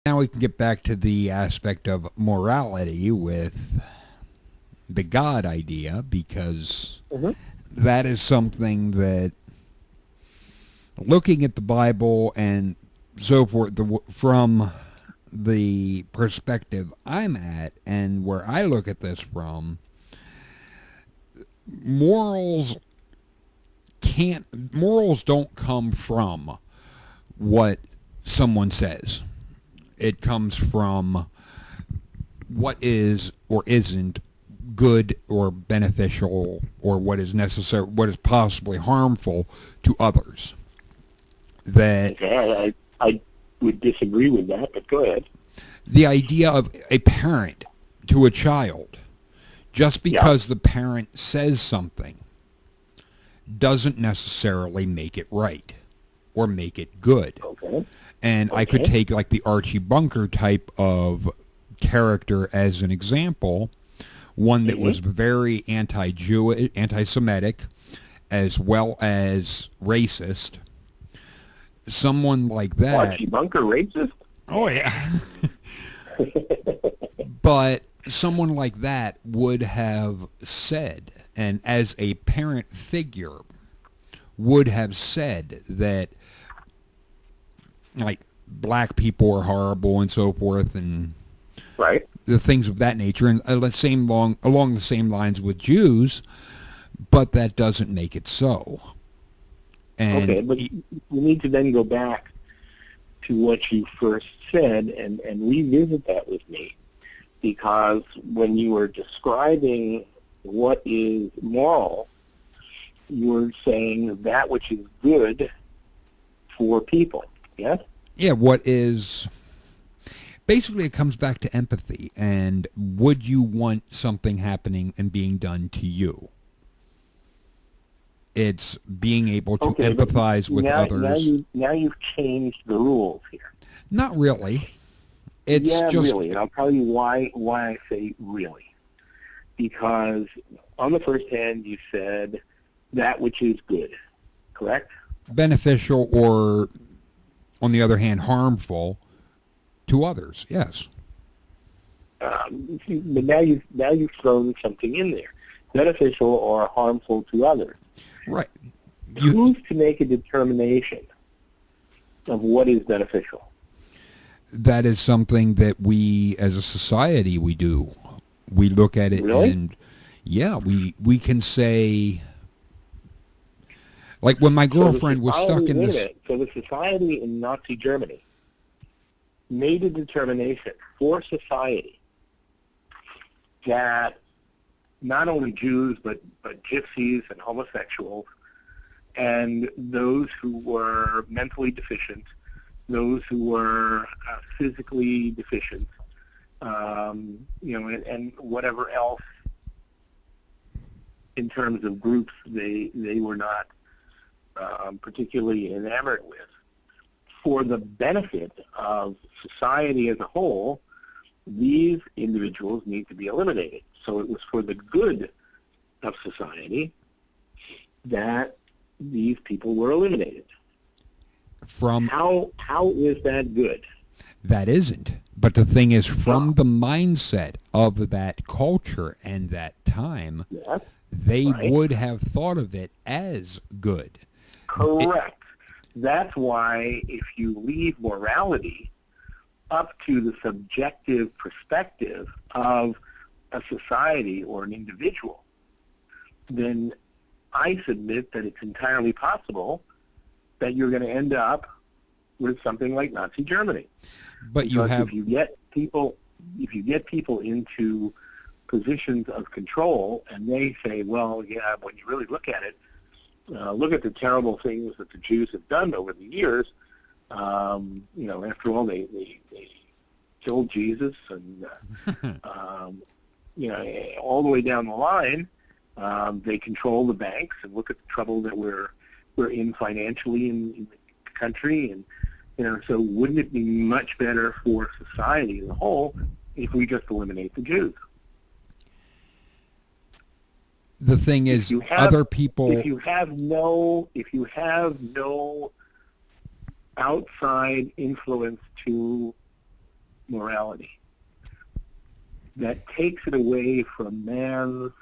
Now we can get back to the aspect of morality with the God idea, because Hmm. that is something that, looking at the Bible and so forth, from the perspective I'm at and where I look at this from, morals morals don't come from what someone says. It comes from what is or isn't good or beneficial, or what is necessary, what is possibly harmful to others. That Okay, I would disagree with that, but go ahead. the idea of a parent to a child, just Yeah. because the parent says something doesn't necessarily make it right or make it good. Okay. And I could Okay. take like the Archie Bunker type of character as an example, one that Hmm. was very anti-Jewish, anti-Semitic, as well as racist. Someone like that. Archie Bunker racist? Oh yeah. But someone like that would have said, and as a parent figure, would have said that, like, black people are horrible and so forth, and Right. the things of that nature, and along the same lines with Jews, but that doesn't make it so. Okay, And but you need to then go back to what you first said and revisit that with me, because when you were describing what is moral, you were saying that which is good for people. Yes? yeah, what is basically, it comes back to empathy, and would you want something happening and being done to you? It's being able to Okay, but empathize with others. now you've changed the rules here. Not really. It's Yeah, just, really, and I'll tell you why I say really. Because on the first hand, you said that which is good, correct? beneficial, or, on the other hand, harmful to others. Yes. But now you've thrown something in there, beneficial or harmful to others. Right. Who's to make a determination of what is beneficial? That is something that we, as a society, we do. We look at it, Really? and yeah, we can say, like when my girlfriend was stuck in wait a this. minute. So the society in Nazi Germany made a determination for society that not only Jews but gypsies and homosexuals and those who were mentally deficient, those who were physically deficient, and whatever else in terms of groups they were not particularly enamored with, for the benefit of society as a whole, these individuals need to be eliminated. So it was for the good of society that these people were eliminated. From How is that good? that isn't. But the thing is, from the mindset of that culture and that time, Yes, they right. would have thought of it as good. Correct. That's why if you leave morality up to the subjective perspective of a society or an individual, then I submit that it's entirely possible that you're going to end up with something like Nazi Germany. But you Because have, if you get people into positions of control, and they say, well, yeah, when you really look at it, look at the terrible things that the Jews have done over the years. After all, they killed Jesus, and all the way down the line, they control the banks, and look at the trouble that we're in financially in the country, and so wouldn't it be much better for society as a whole if we just eliminate the Jews? the thing is, other people. If you have no outside influence to morality, that takes it away from man's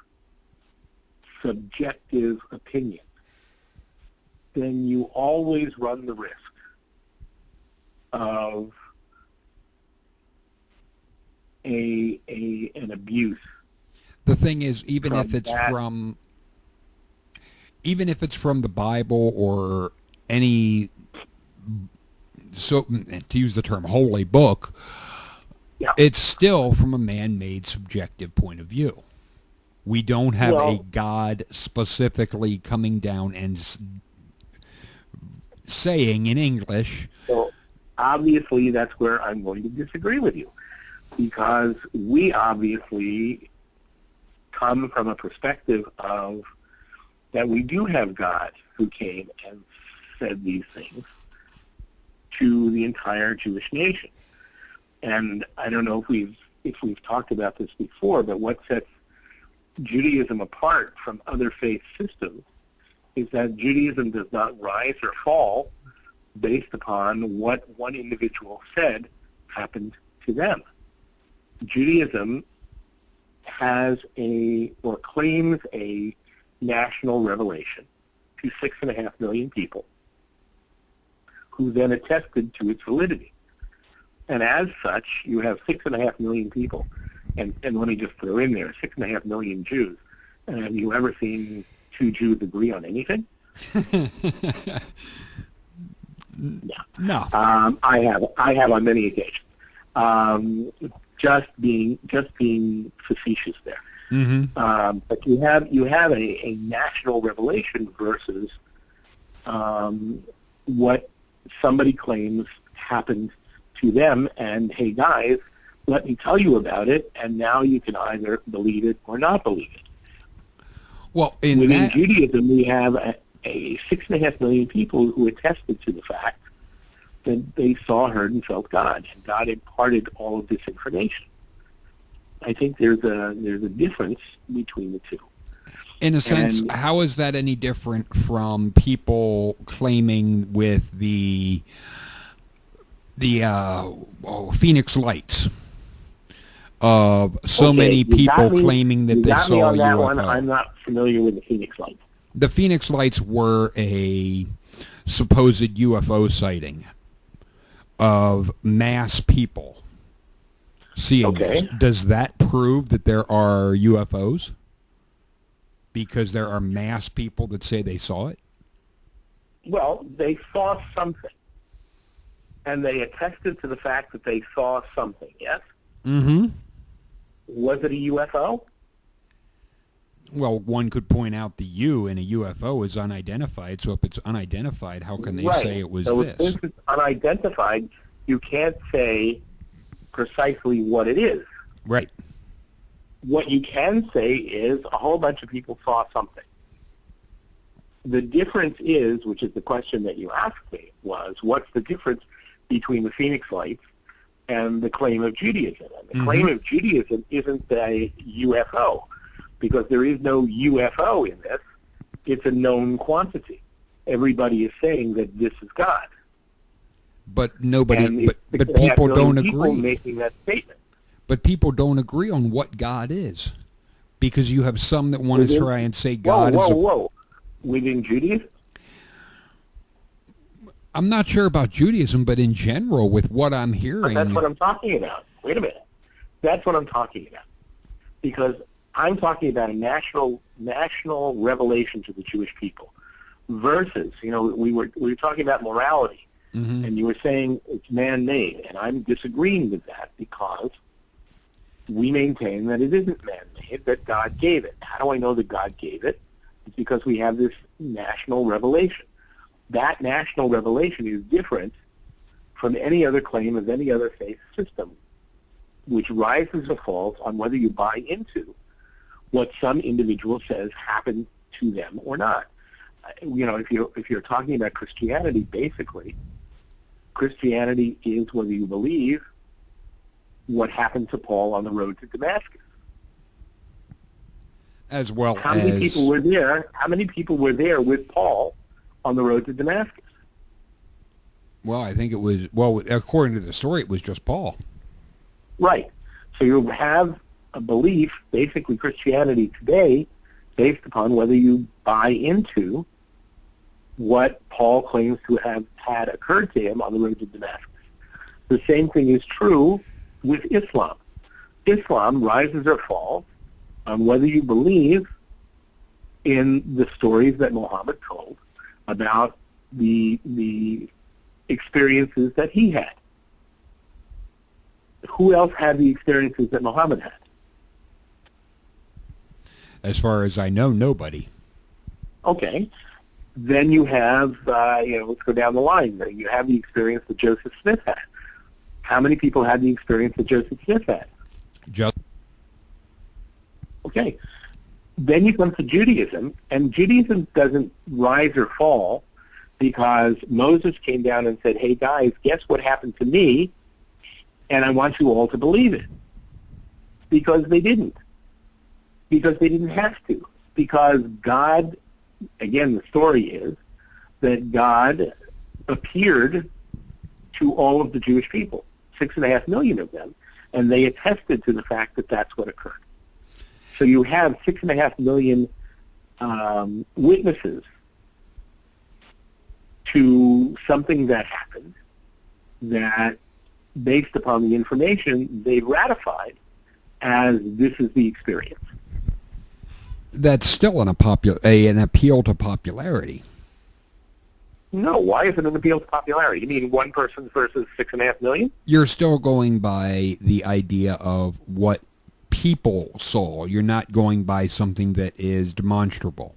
subjective opinion, then you always run the risk of an abuse. The thing is, even if it's from the Bible or any, so to use the term holy book, Yeah. it's still from a man-made subjective point of view. We don't have a God specifically coming down and saying in English. So obviously that's where I'm going to disagree with you, because we obviously come from a perspective of that we do have God who came and said these things to the entire Jewish nation. And I don't know if we've talked about this before, but what sets Judaism apart from other faith systems is that Judaism does not rise or fall based upon what one individual said happened to them. Judaism has claims a national revelation to 6.5 million people who then attested to its validity. And as such, you have 6.5 million people. And let me just throw in there, 6.5 million Jews. And have you ever seen two Jews agree on anything? No. I have on many occasions. Just being facetious there. Mm-hmm. But you have a national revelation versus what somebody claims happened to them, and hey guys, let me tell you about it, and now you can either believe it or not believe it. Well, within Judaism, we have a 6.5 million people who attested to the fact that they saw, heard, and felt God, and God imparted all of this information. I think there's a difference between the two. In a sense, how is that any different from people claiming with the Phoenix Lights? Many people claiming that they saw a UFO. One. I'm not familiar with the Phoenix Lights. The Phoenix Lights were a supposed UFO sighting of mass people seeing this. Does that prove that there are UFOs? Because there are mass people that say they saw it? Well, they saw something. And they attested to the fact that they saw something, yes? Mm-hmm. Was it a UFO? Well, one could point out the U in a UFO is unidentified, so if it's unidentified, how can they say it was this? Since it's unidentified, you can't say precisely what it is. Right. What you can say is a whole bunch of people saw something. The difference is, which is the question that you asked me, was what's the difference between the Phoenix Lights and the claim of Judaism? And the claim of Judaism isn't a UFO, because there is no UFO in this. It's a known quantity. Everybody is saying that this is God. But nobody, but people don't agree. Making that statement. But people don't agree on what God is, because you have some that want to try and say God is. Whoa! Within Judaism? I'm not sure about Judaism, but in general, with what I'm hearing. But that's what I'm talking about. Wait a minute. That's what I'm talking about. Because I'm talking about a national revelation to the Jewish people versus, we were talking about morality, and you were saying it's man-made, and I'm disagreeing with that because we maintain that it isn't man-made, that God gave it. How do I know that God gave it? It's because we have this national revelation. That national revelation is different from any other claim of any other faith system, which rises or falls on whether you buy into what some individual says happened to them or not. If you're talking about Christianity, basically, Christianity is whether you believe what happened to Paul on the road to Damascus. As well How many people were there? How many people were there with Paul on the road to Damascus? Well, I think it was, according to the story, it was just Paul. Right. So you have a belief, basically Christianity today, based upon whether you buy into what Paul claims to have had occurred to him on the road to Damascus. The same thing is true with Islam. Islam rises or falls on whether you believe in the stories that Muhammad told about the experiences that he had. Who else had the experiences that Muhammad had? As far as I know, nobody. Okay. Then you have, let's go down the line. You have the experience that Joseph Smith had. How many people had the experience that Joseph Smith had? Just Okay. Then you come to Judaism, and Judaism doesn't rise or fall because Moses came down and said, hey, guys, guess what happened to me? And I want you all to believe it. Because they didn't. Because they didn't have to. Because God, again, the story is that God appeared to all of the Jewish people, 6.5 million of them, and they attested to the fact that that's what occurred. So you have 6.5 million witnesses to something that happened that, based upon the information, they ratified as this is the experience. That's still an appeal to popularity. No, why is it an appeal to popularity? You mean one person versus 6.5 million? You're still going by the idea of what people saw. You're not going by something that is demonstrable.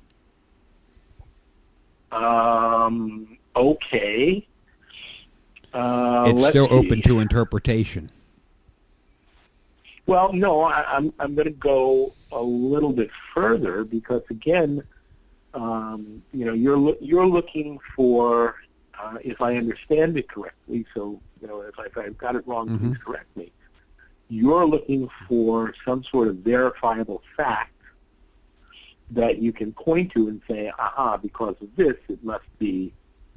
Okay. It's still open to interpretation. Well, no, I'm going to go a little bit further because, again, you're looking for, if I understand it correctly. So, if I've got it wrong, please correct me. You're looking for some sort of verifiable fact that you can point to and say, aha, because of this, it must be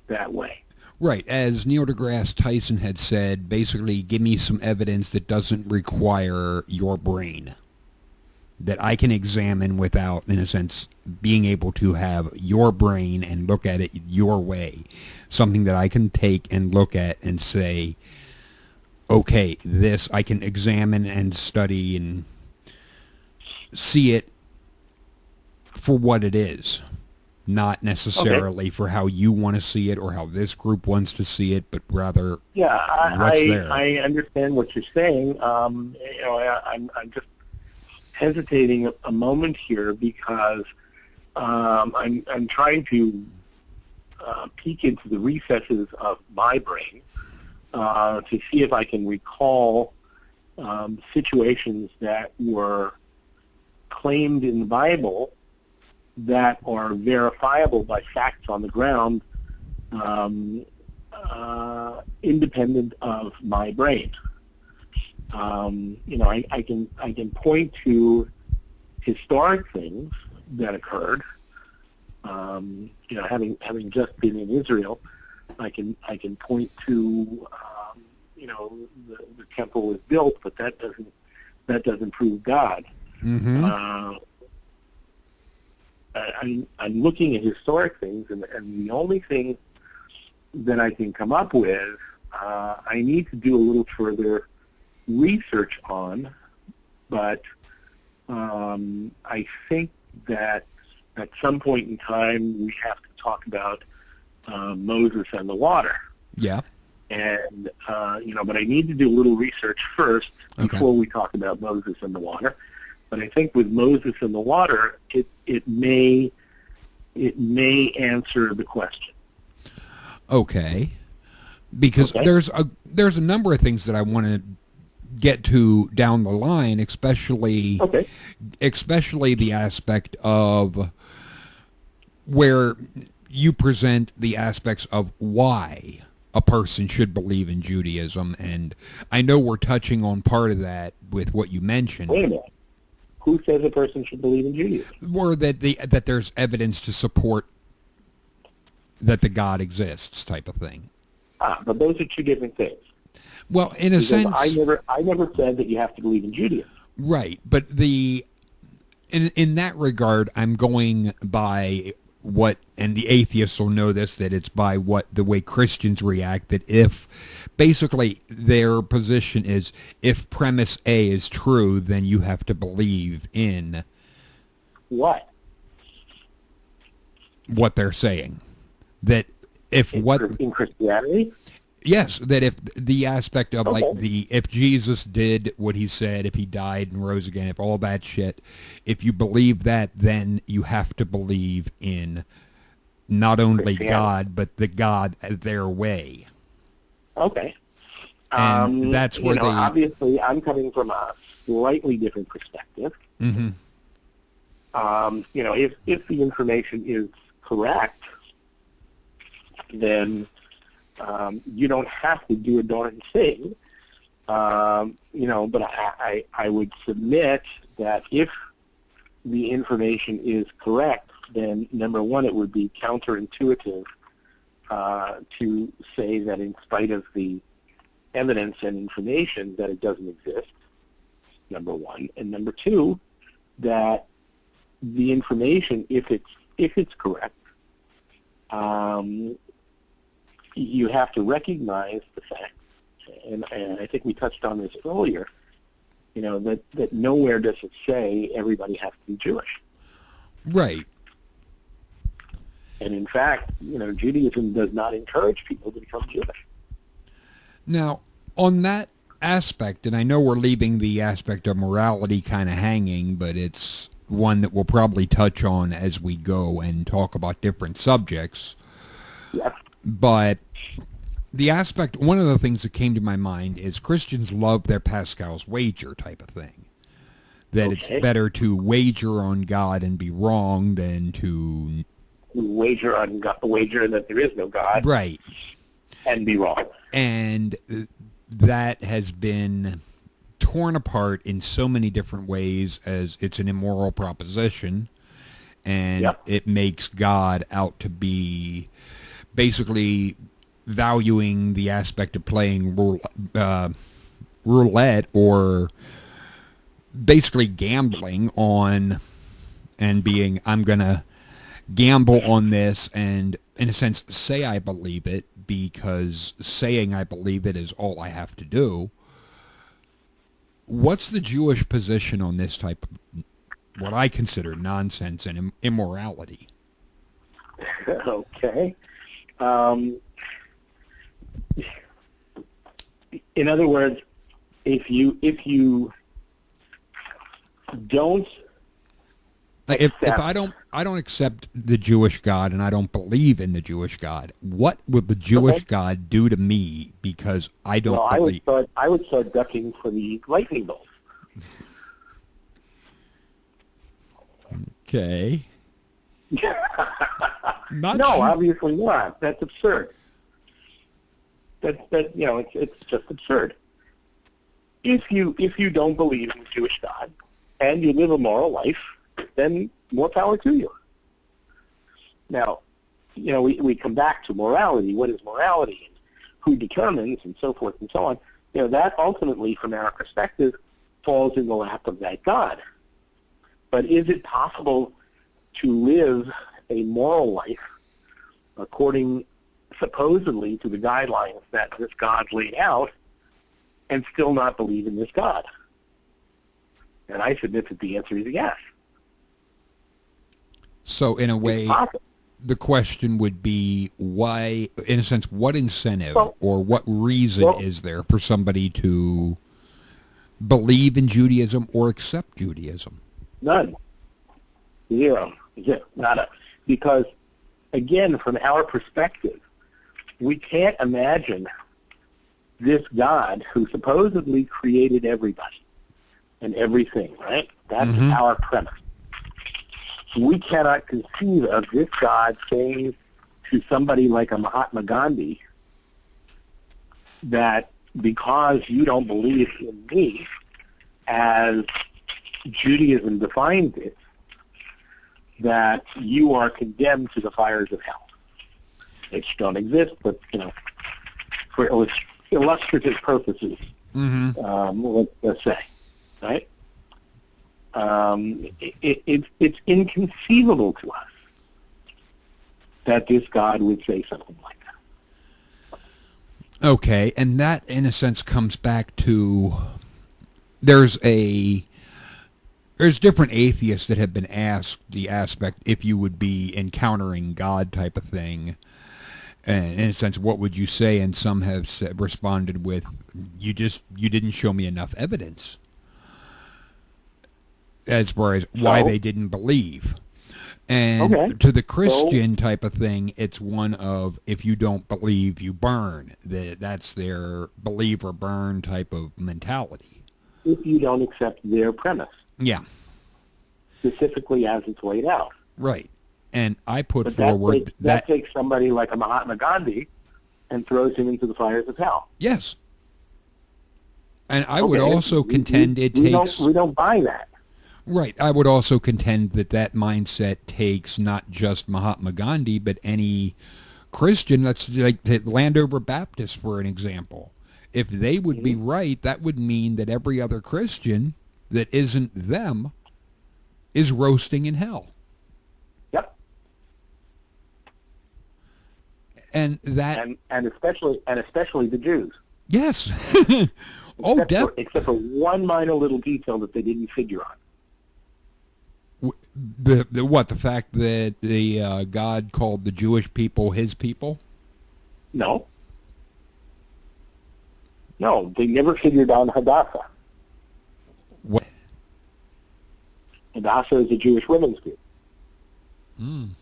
that way. Right. As Neil deGrasse Tyson had said, basically, give me some evidence that doesn't require your brain, that I can examine without, in a sense, being able to have your brain and look at it your way. Something that I can take and look at and say, okay, this I can examine and study and see it for what it is. Not necessarily for how you want to see it or how this group wants to see it, but rather what's there. I understand what you're saying. I'm just hesitating a moment here because I'm trying to peek into the recesses of my brain to see if I can recall situations that were claimed in the Bible that are verifiable by facts on the ground, independent of my brain. I can point to historic things that occurred. Having just been in Israel, I can point to the temple was built, but that doesn't prove God. Mm-hmm. I'm looking at historic things, and the only thing that I can come up with, I need to do a little further research on, but I think that at some point in time we have to talk about Moses and the water. Yeah. And, but I need to do a little research first before we talk about Moses and the water. But I think with Moses and the water, it may answer the question. Okay. Because there's a number of things that I want to get to down the line, especially the aspect of where you present the aspects of why a person should believe in Judaism, and I know we're touching on part of that with what you mentioned. Wait a minute. Who says a person should believe in Judaism? Or that there's evidence to support that the God exists, type of thing. But those are two different things. Well, in a Because sense, I never said that you have to believe in Judaism. right. But in that regard, I'm going by what, and the atheists will know this, that it's by what the way Christians react. That if basically their position is, if premise A is true, then you have to believe in What? what they're saying. That if In Christianity? yes, that if the aspect of Okay. if Jesus did what he said, if he died and rose again, if all that shit, if you believe that, then you have to believe in not only God, but the God their way. Okay. And that's where obviously I'm coming from a slightly different perspective. Mm-hmm. If the information is correct, then you don't have to do a darn thing. But I would submit that if the information is correct, then number one, it would be counterintuitive to say that in spite of the evidence and information that it doesn't exist, number one. And number two, that the information, if it's correct, you have to recognize the fact, and I think we touched on this earlier, that nowhere does it say everybody has to be Jewish. Right. And in fact, Judaism does not encourage people to become Jewish. Now, on that aspect, and I know we're leaving the aspect of morality kind of hanging, but it's one that we'll probably touch on as we go and talk about different subjects. Yes. But the aspect, one of the things that came to my mind is Christians love their Pascal's wager type of thing. That Okay. it's better to wager on God and be wrong than to Wager that there is no God. Right. And be wrong. And that has been torn apart in so many different ways, as it's an immoral proposition, and Yep. it makes God out to be basically valuing the aspect of playing roulette, or basically gambling on, and being, I'm going to gamble on this and, in a sense, say I believe it, because saying I believe it is all I have to do. What's the Jewish position on this type of, what I consider nonsense and immorality? Okay. In other words, if you don't If I don't accept the Jewish God and I don't believe in the Jewish God, what would the Jewish God do to me because I don't believe? I would start ducking for the lightning bolts. Okay. Obviously not. That's absurd. It's just absurd. If you don't believe in the Jewish God and you live a moral life, then more power to you. Now, we come back to morality. What is morality? And who determines, and so forth and so on. That ultimately, from our perspective, falls in the lap of that God. But is it possible to live a moral life according, supposedly, to the guidelines that this God laid out and still not believe in this God? And I submit that the answer is yes. So, in a way, the question would be why, in a sense, what incentive or what reason is there for somebody to believe in Judaism or accept Judaism? None. Zero. Nada. Because, again, from our perspective, we can't imagine this God who supposedly created everybody and everything, right? That's our premise. We cannot conceive of this God saying to somebody like a Mahatma Gandhi that because you don't believe in me as Judaism defines it, that you are condemned to the fires of hell. Which don't exist, but, illustrative purposes, let's say, right? It's inconceivable to us that this God would say something like that. Okay, and that, in a sense, comes back to there's different atheists that have been asked the aspect if you would be encountering God type of thing. And in a sense, what would you say? And some have responded with, you didn't show me enough evidence as far as why they didn't believe. And to the Christian type of thing, it's one of, if you don't believe, you burn. That's their believe or burn type of mentality. If you don't accept their premise. Yeah. Specifically as it's laid out. Right. And I put forward that takes somebody like a Mahatma Gandhi and throws him into the fires of hell. Yes. And I would also contend it takes... We don't buy that. Right. I would also contend that mindset takes not just Mahatma Gandhi, but any Christian. That's like the Landover Baptist, for an example. If they would be right, that would mean that every other Christian that isn't them is roasting in hell. Yep. And that... And especially the Jews. Yes. Except for one minor little detail that they didn't figure on. The fact that the God called the Jewish people his people? No, they never figured on Hadassah. What? Hadassah is a Jewish women's group. And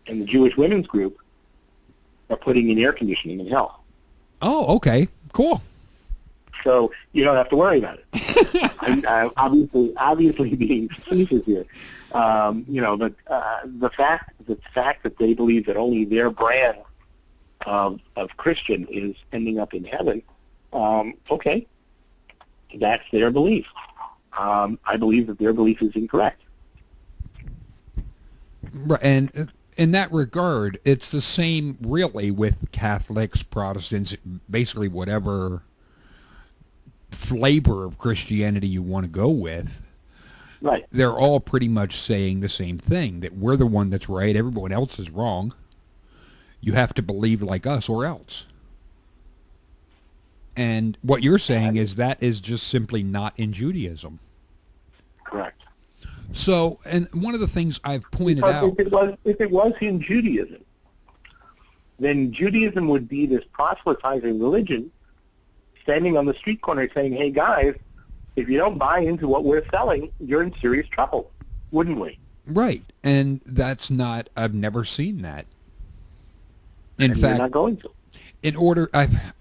the Jewish women's group are putting in air conditioning in hell. Oh, okay. Cool. So you don't have to worry about it. I'm obviously being facetious here. The fact that they believe that only their brand of Christian is ending up in heaven, okay, that's their belief. I believe that their belief is incorrect. Right, and in that regard, it's the same really with Catholics, Protestants, basically whatever flavor of Christianity you want to go with. Right. They're all pretty much saying the same thing, that we're the one that's right, everyone else is wrong. You have to believe like us or else. And what you're saying is that is just simply not in Judaism. Correct. So, and one of the things I've pointed out... If it was in Judaism, then Judaism would be this proselytizing religion standing on the street corner saying, hey guys, if you don't buy into what we're selling, you're in serious trouble, wouldn't we? Right. And that's not, I've never seen that. In fact, you're not going to.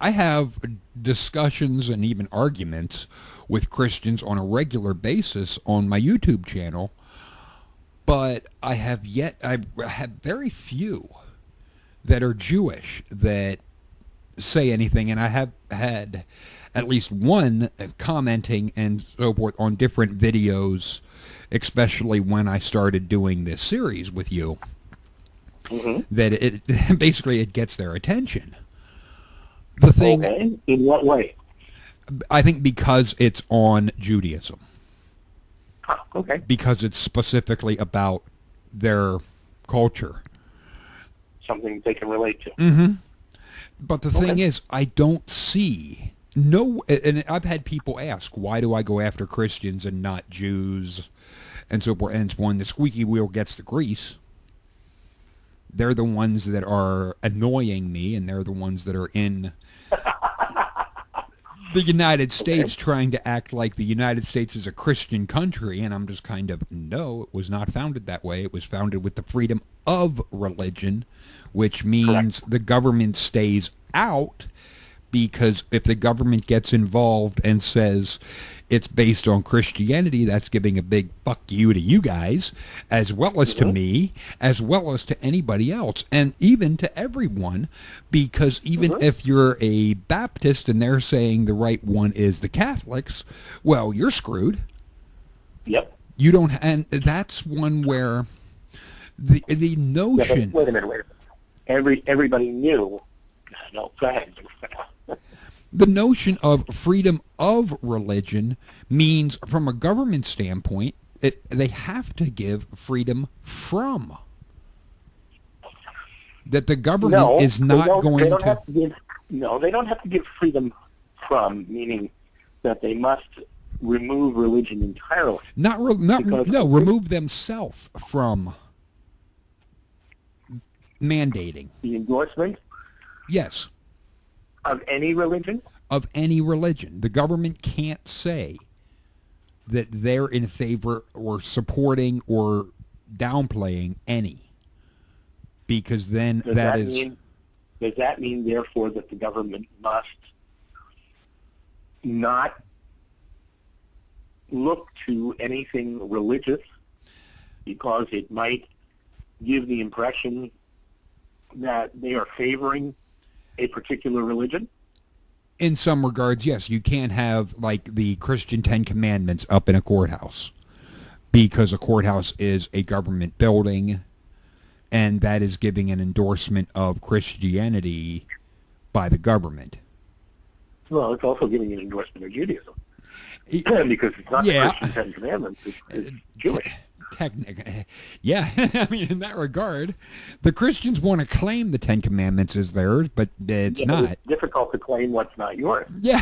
I have discussions and even arguments with Christians on a regular basis on my YouTube channel, but I have very few that are Jewish that say anything, and I have had at least one commenting and so forth on different videos, especially when I started doing this series with you, that it basically it gets their attention. The thing, okay. In what way? I think because it's on Judaism. Okay. Because it's specifically about their culture. Something they can relate to. Mm-hmm. But the thing is, I don't see and I've had people ask, why do I go after Christians and not Jews and so forth? And it's when the squeaky wheel gets the grease. They're the ones that are annoying me, and they're the ones that are in the United States trying to act like the United States is a Christian country, and I'm just kind of, no, it was not founded that way. It was founded with the freedom of religion, which means the government stays out, because if the government gets involved and says it's based on Christianity, that's giving a big fuck you to you guys, as well as to me, as well as to anybody else, and even to everyone, because even if you're a Baptist and they're saying the right one is the Catholics, well, you're screwed. Yep. You don't, and that's one where the notion... Wait a minute. Everybody knew No, go ahead. The notion of freedom of religion means, from a government standpoint, they have to give freedom from. That the government is not going they don't to... Have to give, no, they don't have to give freedom from, meaning that they must remove religion entirely. Remove themselves from mandating. The endorsement? Yes. Of any religion? Of any religion. The government can't say that they're in favor or supporting or downplaying any, because then does that mean, therefore, that the government must not look to anything religious because it might give the impression that they are favoring a particular religion? In some regards, yes. You can't have, like, the Christian Ten Commandments up in a courthouse, because a courthouse is a government building, and that is giving an endorsement of Christianity by the government. Well, it's also giving an endorsement of Judaism. Because it's not the Christian Ten Commandments, it's Jewish. Technically, yeah. I mean, in that regard, the Christians want to claim the Ten Commandments as theirs, but it's not. It's difficult to claim what's not yours. Yeah.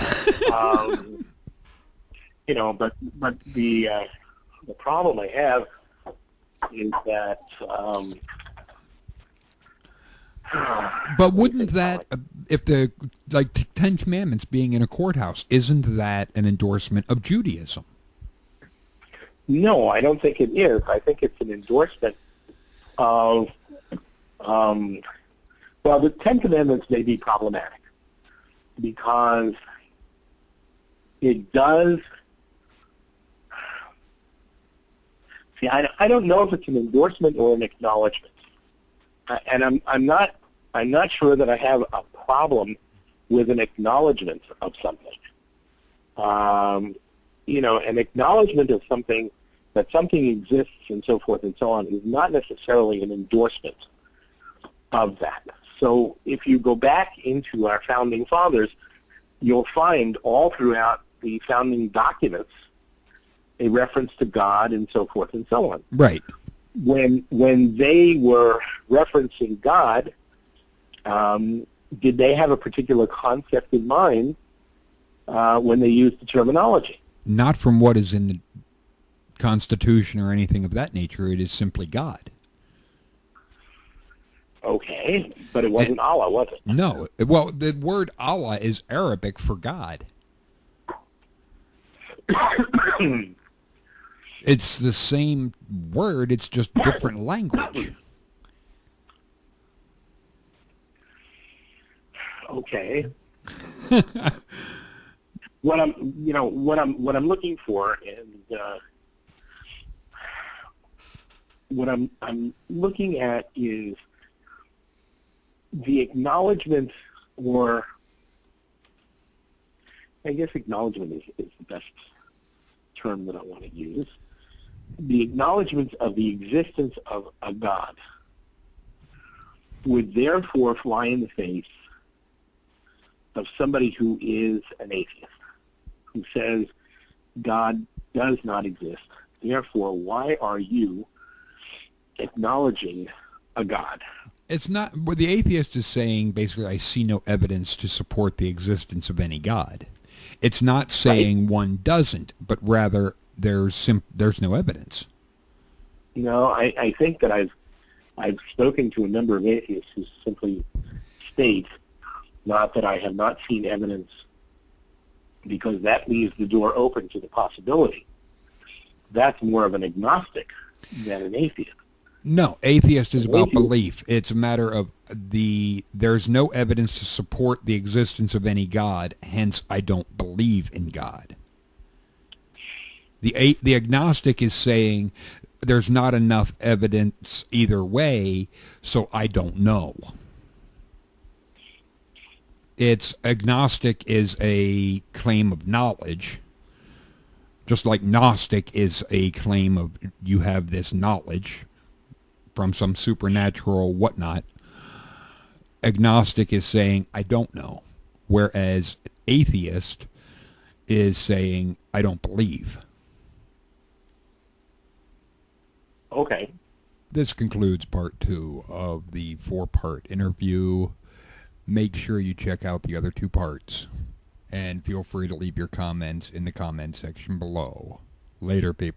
But the problem I have is that. But wouldn't that, if the Ten Commandments being in a courthouse, isn't that an endorsement of Judaism? No, I don't think it is. I think it's an endorsement of, the Ten Commandments may be problematic because it does, I don't know if it's an endorsement or an acknowledgement. And I'm not sure that I have a problem with an acknowledgement of something. An acknowledgement of something, that something exists and so forth and so on, is not necessarily an endorsement of that. So if you go back into our founding fathers, you'll find all throughout the founding documents a reference to God and so forth and so on. Right. When they were referencing God, did they have a particular concept in mind when they used the terminology? Not from what is in the Constitution or anything of that nature. It is simply God. Okay, but it wasn't Allah, was it? No. Well, the word Allah is Arabic for God. It's the same word, it's just different language. Okay. What I'm looking for, and what I'm looking at is the acknowledgement, or I guess acknowledgement is the best term that I want to use. The acknowledgement of the existence of a God would therefore fly in the face of somebody who is an atheist, who says God does not exist. Therefore, why are you acknowledging a God? It's not what the atheist is saying. Basically, I see no evidence to support the existence of any God. It's not saying one doesn't, but rather there's no evidence. No, I think that I've spoken to a number of atheists who simply state, not that I have not seen evidence, because that leaves the door open to the possibility. That's more of an agnostic than an atheist. No, atheist is about belief. It's a matter of there's no evidence to support the existence of any God, hence I don't believe in God. The agnostic is saying there's not enough evidence either way, so I don't know. It's agnostic is a claim of knowledge, just like Gnostic is a claim of you have this knowledge from some supernatural whatnot. agnostic is saying, I don't know. Whereas atheist is saying, I don't believe. Okay. This concludes part 2 of the 4-part interview. Make sure you check out the other 2 parts. And feel free to leave your comments in the comment section below. Later, people.